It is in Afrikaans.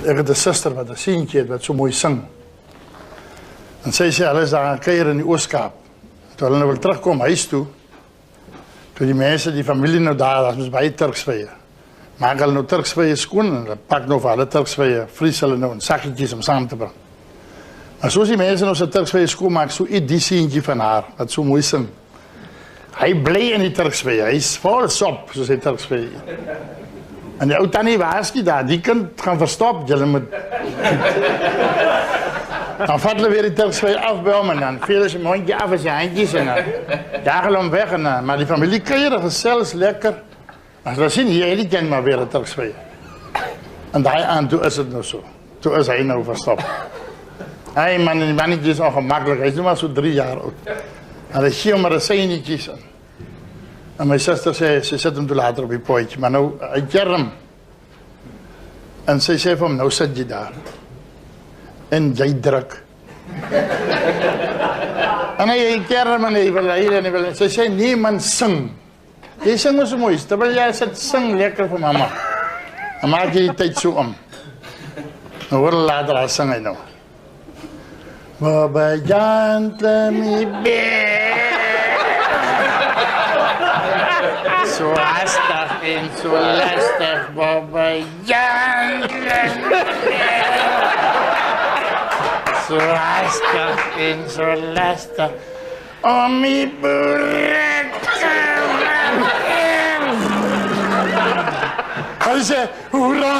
Ek het 'n suster wat 'n seentjie het wat so mooi sing. En sy sê hulle is daar aan kuier in die Oos-Kaap. Toe hulle nou wil terugkom huis toe, toe die mense, die familie nou daar was baie Turksvye. Maak hulle nou Turksvye skoon en hulle pak nou vir hulle Turksvye, vries hulle nou in sakketjies om saam te bring. Maar soos die mense nou sy Turksvye skoon maak, so eet die seentjie van haar, wat so mooi sing. Hy bly in die Turksvye, hy is vol sop, soos hy Turksvye eet. En die ou tannie waarsku daar, die kind gaan verstop, julle moet... Dan vat hulle weer die Turksvye af by hom en dan vee hulle sy mondjie af en sy handjies en dan jaag hulle hom weg en maar die familie kuier gesels lekker. As hulle sien, hier die kind maar weer 'n Turksvye. En daai aan toe is dit nou so. Toe is hy nou verstop. Hy man, die mannetjie is ongemakkelijk, hy is nou maar so 3 jaar oud. En hy gee hom maar 'n seentjies in. En my suster sê, sy sit hom toe later op die potjie, maar nou, hy kerm. En sy sê vir hom, nou sit jy daar. En jy druk. En hy kerm en hy wil hier en hy wil... Sy sê, nee man, sing. Jy sing maar so mooi, terwyl jy sit, sing lekker vir mama. En maak jy die tyd so om. Nou hoor later, haar sing hy nou. Baba Jan, let me be. So hastig en so lastig, Baba Jan, let me be. So hastig en so lastig, om my boerek. Hy sê, hoera,